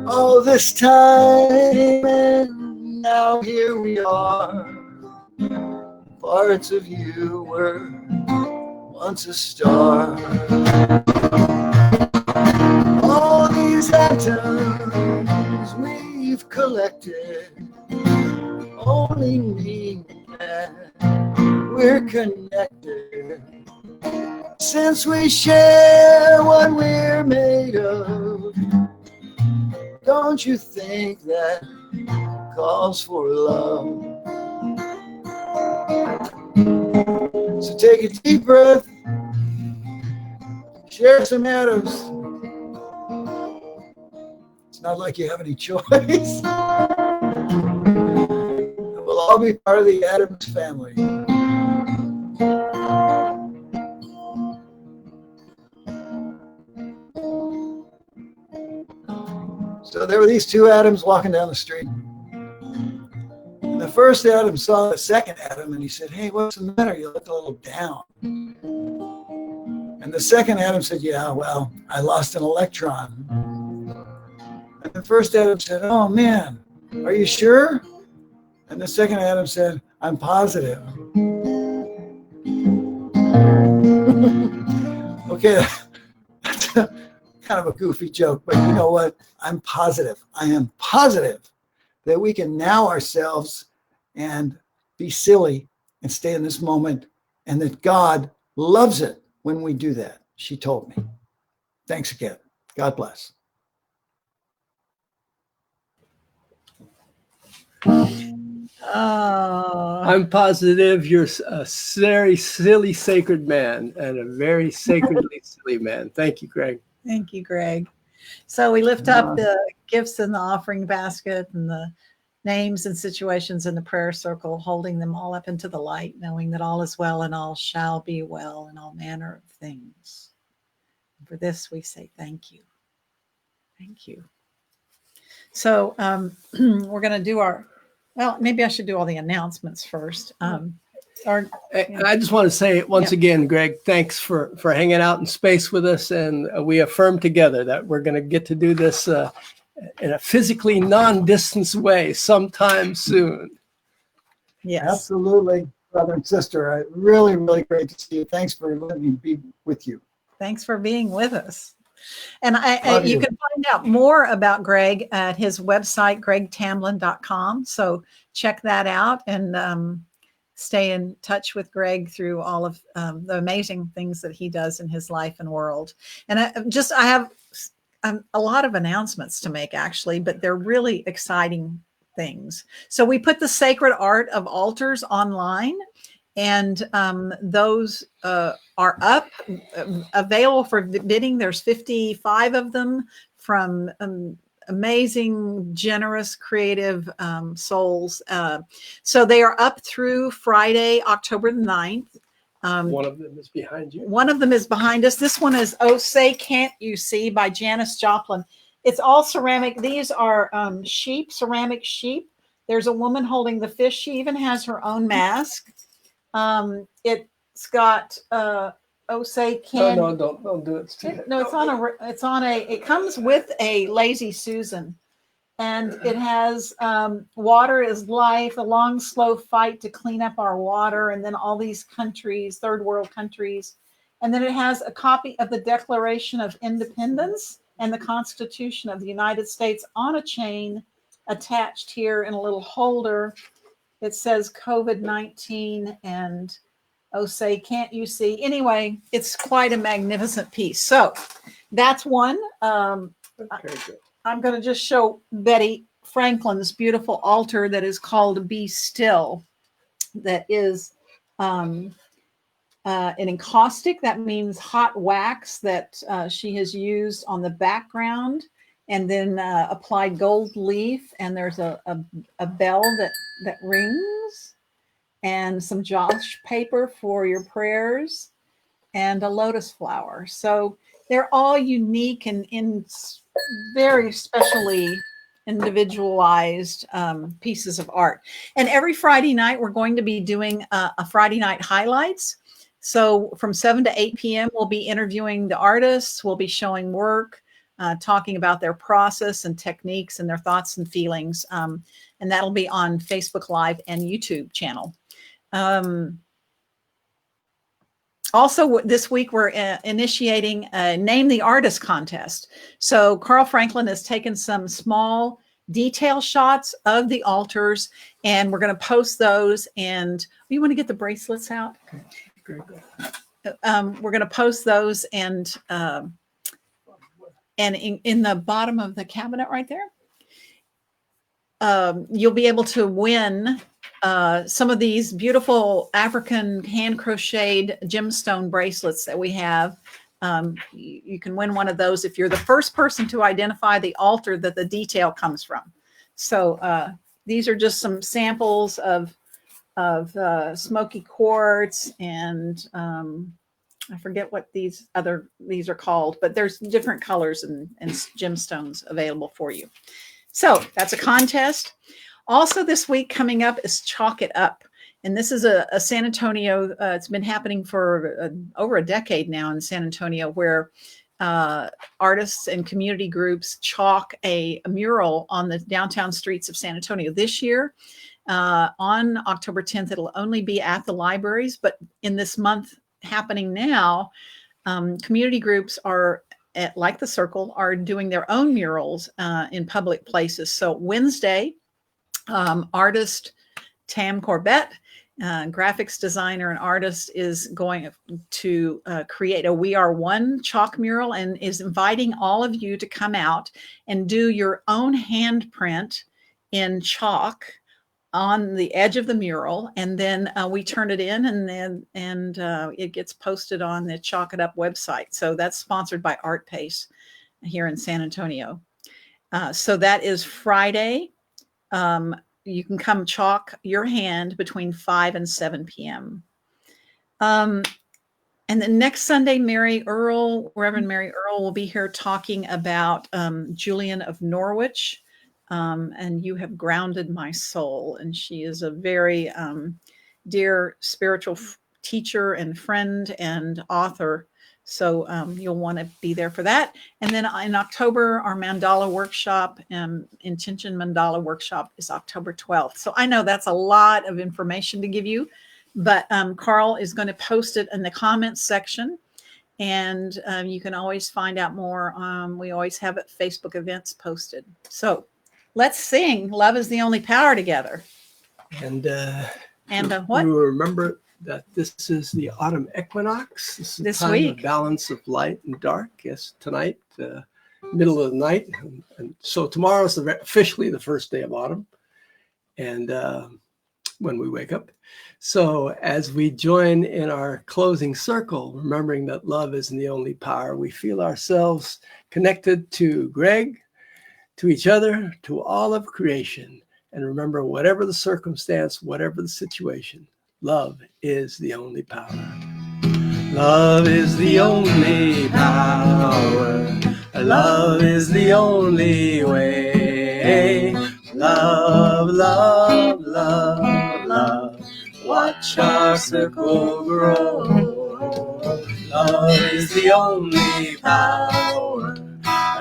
all this time, and now here we are. Parts of you were once a star. All these atoms we've collected only mean that we're connected. Since we share what we're made of, don't you think that calls for love? So take a deep breath, share some atoms. It's not like you have any choice. We'll all be part of the Adams family. So there were these two Adams walking down the street. And the first Adam saw the second Adam and he said, "Hey, what's the matter? You look a little down." And the second Adam said, "Yeah, well, I lost an electron." And the first Adam said, "Oh man, are you sure?" And the second Adam said, "I'm positive." Okay, that's kind of a goofy joke, but you know what? I'm positive. I am positive that we can now ourselves and be silly and stay in this moment, and that God loves it when we do that. She told me. Thanks again. God bless. I'm positive you're a very silly, sacred man and a very sacredly silly man. Thank you, Greg. Thank you, Greg. So we lift up the gifts in the offering basket and the names and situations in the prayer circle, holding them all up into the light, knowing that all is well and all shall be well in all manner of things. For this, we say thank you. Thank you. So we're going to do well, maybe I should do all the announcements first. I just want to say once again, Greg, thanks for hanging out in space with us. And we affirm together that we're going to get to do this in a physically non-distance way sometime soon. Yes. Absolutely, brother and sister. Really, really great to see you. Thanks for letting me be with you. Thanks for being with us. And you can find out more about Greg at his website, gregtamblyn.com. So check that out and stay in touch with Greg through all of the amazing things that he does in his life and world. And I have a lot of announcements to make, actually, but they're really exciting things. So we put the Sacred Art of Altars online, and those are up, available for bidding. There's 55 of them from amazing, generous, creative souls. So they are up through Friday, October the 9th. One of them is behind you. One of them is behind us. This one is "Oh Say Can't You See" by Janis Joplin. It's all ceramic. These are sheep, ceramic sheep. There's a woman holding the fish. She even has her own mask. It's got "Oh Say Can." No, don't do it. No, it comes with a Lazy Susan, and it has "Water is Life," a long, slow fight to clean up our water, and then all these countries, third world countries. And then it has a copy of the Declaration of Independence and the Constitution of the United States on a chain attached here in a little holder. It says COVID-19 and "Oh Say Can't You See." Anyway, it's quite a magnificent piece. So that's one. I'm going to just show Betty Franklin's beautiful altar that is called "Be Still." That is an encaustic. That means hot wax that she has used on the background, and then applied gold leaf. And there's a bell that rings, and some Josh paper for your prayers, and a lotus flower. So they're all unique and in very specially individualized pieces of art. And every Friday night, we're going to be doing a Friday night highlights. So from 7 to 8 p.m., we'll be interviewing the artists. We'll be showing work. talking about their process and techniques and their thoughts and feelings. And that'll be on Facebook Live and YouTube channel. Also, this week we're initiating a Name the Artist contest. So Carl Franklin has taken some small detail shots of the altars, and we're going to post those. And you want to get the bracelets out? Great. We're going to post those, and in the bottom of the cabinet right there, you'll be able to win some of these beautiful African hand crocheted gemstone bracelets that we have. You can win one of those if you're the first person to identify the altar that the detail comes from. So these are just some samples of smoky quartz, and I forget what these are called, but there's different colors and gemstones available for you. So that's a contest. Also this week coming up is Chalk It Up. And this is a San Antonio, it's been happening for over a decade now in San Antonio, where artists and community groups chalk a mural on the downtown streets of San Antonio. This year, on October 10th, it'll only be at the libraries, but in this month happening now, community groups are, like the Circle, are doing their own murals in public places. So Wednesday, artist Tam Corbett, graphics designer and artist, is going to create a We Are One chalk mural, and is inviting all of you to come out and do your own handprint in chalk on the edge of the mural, and then we turn it in, and it gets posted on the Chalk It Up website. So that's sponsored by Art Pace here in San Antonio. So that is Friday. You can come chalk your hand between 5 and 7 p.m. And then next Sunday, Reverend Mary Earle will be here talking about Julian of Norwich. And You Have Grounded My Soul. And she is a very dear spiritual teacher and friend and author. So you'll want to be there for that. And then in October, our mandala workshop, Intention Mandala Workshop, is October 12th. So I know that's a lot of information to give you, but Carl is going to post it in the comments section. And you can always find out more. We always have it, Facebook events posted. So let's sing Love Is the Only Power together. And what? We will remember that this is the autumn equinox. This is this time week of balance of light and dark. Yes, tonight, middle of the night. And so tomorrow is officially the first day of autumn. And when we wake up. So as we join in our closing circle, remembering that love isn't the only power, we feel ourselves connected to Greg, to each other, to all of creation. And remember, whatever the circumstance, whatever the situation, love is the only power. Love is the only power. Love is the only way. Love, love, love, love. Watch our circle grow. Love is the only power.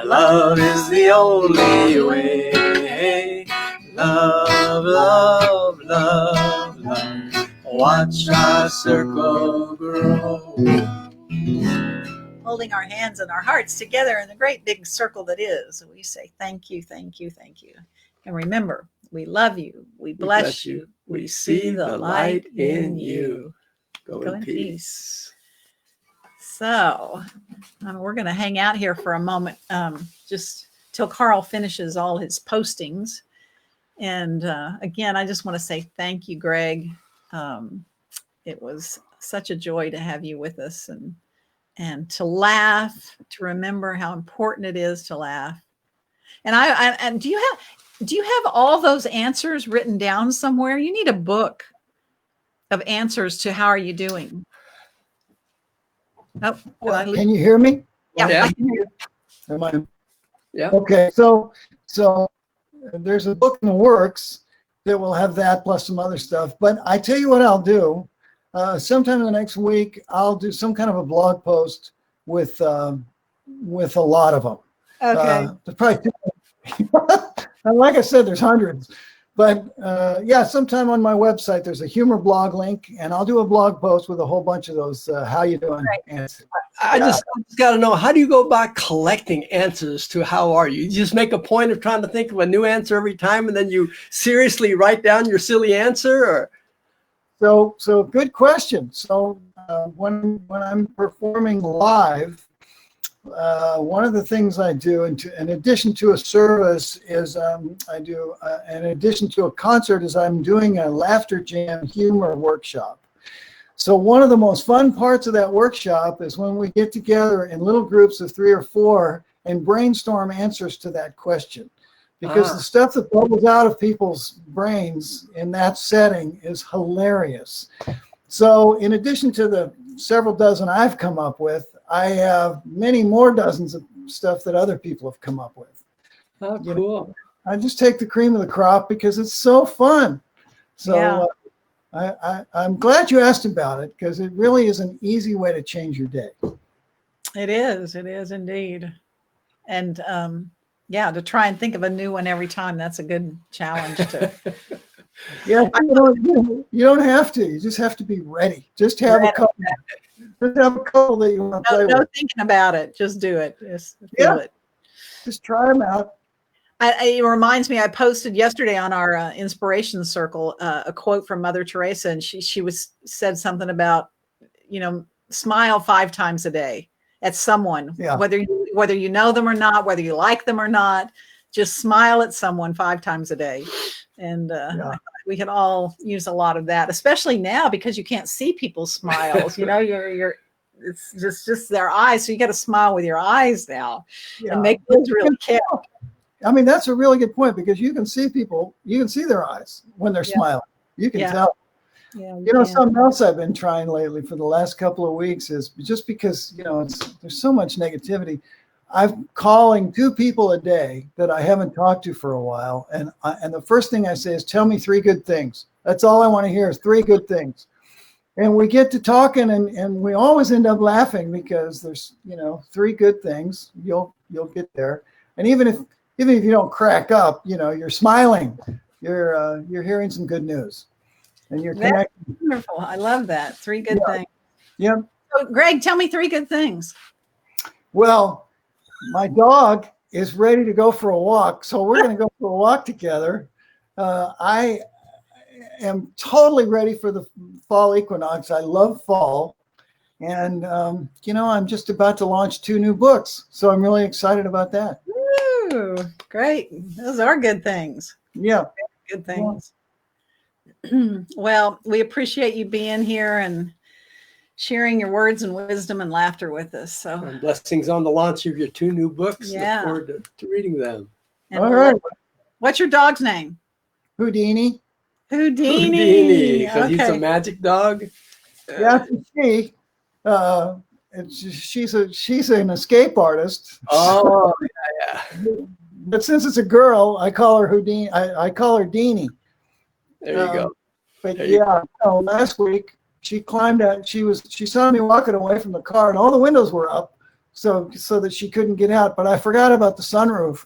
Love is the only way. Love, love, love, love. Watch our circle grow. holding our hands and our hearts together in the great big circle that is. We say thank you, thank you, thank you. And remember, we love you. We bless you. We see the light in you. Go in peace. So we're going to hang out here for a moment, just till Carl finishes all his postings. And again, I just want to say thank you, Greg. It was such a joy to have you with us and to laugh, to remember how important it is to laugh. And do you have all those answers written down somewhere? You need a book of answers to how are you doing. Oh, can you hear me? Yeah. I can hear you. Am I? Yeah. Okay. So there's a book in the works that will have that plus some other stuff. But I tell you what I'll do. Sometime in the next week, I'll do some kind of a blog post with a lot of them. Okay. There's probably and like I said, there's hundreds. But yeah, sometime on my website, there's a humor blog link, and I'll do a blog post with a whole bunch of those how you doing answers. I just got to know, how do you go about collecting answers to how are you? You just make a point of trying to think of a new answer every time, and then you seriously write down your silly answer? Or So good question. So when I'm performing live, one of the things I do, in addition to a service, is I do, in addition to a concert, is I'm doing a laughter jam humor workshop. So one of the most fun parts of that workshop is when we get together in little groups of 3 or 4 and brainstorm answers to that question. Because the stuff that bubbles out of people's brains in that setting is hilarious. So in addition to the several dozen I've come up with, I have many more dozens of stuff that other people have come up with. oh, cool. I just take the cream of the crop because it's so fun. So Yeah. I'm glad you asked about it, because it really is an easy way to change your day. It is indeed. And yeah, to try and think of a new one every time, that's a good challenge to. Yeah, you don't have to. You just have to be ready. Just have a couple. Just have a couple that you want to play No with. thinking about it. Just do it. Just feel it. Just try them out. It reminds me, I posted yesterday on our inspiration circle a quote from Mother Teresa, and she said something about, smile 5 times a day at someone, whether you know them or not, whether you like them or not, just smile at someone 5 times a day. And we can all use a lot of that, especially now because you can't see people's smiles. It's just their eyes. So you got to smile with your eyes now and make those really count. I mean, that's a really good point, because you can see people, you can see their eyes when they're smiling. You can tell. Yeah, something else I've been trying lately for the last couple of weeks is just because, there's so much negativity. I'm calling 2 people a day that I haven't talked to for a while. And the first thing I say is, tell me 3 good things. That's all I want to hear is 3 good things. And we get to talking, and we always end up laughing because there's, 3 good things. You'll get there. And even if you don't crack up, you're smiling. You're hearing some good news, and you're connecting. That's wonderful. I love that. 3 good things. Yeah. So, Greg, tell me 3 good things. Well, my dog is ready to go for a walk, so we're going to go for a walk together. I am totally ready for the fall equinox. I love fall. And, I'm just about to launch 2 new books, so I'm really excited about that. Ooh, great. Those are good things. Yeah. Good things. Yeah. Well, we appreciate you being here and sharing your words and wisdom and laughter with us. So, and blessings on the launch of your 2 new books. Yeah. Look forward to reading them. And all right. What's your dog's name? Houdini. Houdini. Because he's a magic dog. Yeah, she. She's an escape artist. Oh, yeah. But since it's a girl, I call her Houdini. I call her Deanie. There you go. But last week she climbed out. She saw me walking away from the car, and all the windows were up, so that she couldn't get out. But I forgot about the sunroof.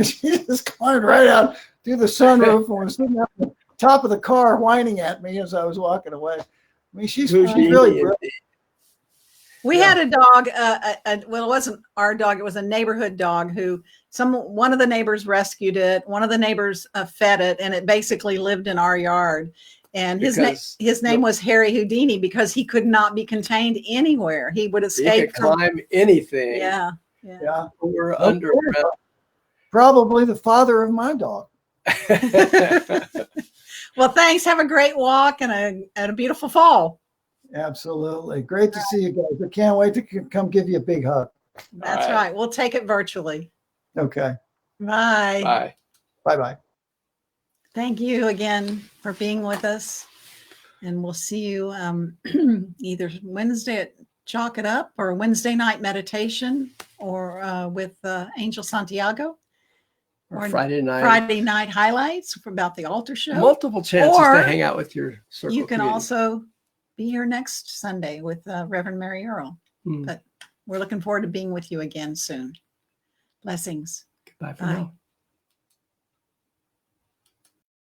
She just climbed right out through the sunroof and was sitting at the top of the car, whining at me as I was walking away. I mean, she's really brilliant. We had a dog. Well, it wasn't our dog. It was a neighborhood dog who one of the neighbors rescued it. One of the neighbors fed it, and it basically lived in our yard. And his name was Harry Houdini because he could not be contained anywhere. He would escape. He could climb anything. Yeah. Over, under. Probably the father of my dog. Well, thanks. Have a great walk and a beautiful fall. Absolutely. Great to see you guys. I can't wait to come give you a big hug. That's right. We'll take it virtually. Okay. Bye. Bye. Bye-bye. Thank you again for being with us. And we'll see you either Wednesday at Chalk It Up or Wednesday night meditation or with Angel Santiago. Or Friday night highlights about the altar show. Multiple chances to hang out with your circle. You can community. also be here next Sunday with Reverend Mary Earl. But we're looking forward to being with you again soon. Blessings. Goodbye for Bye. now.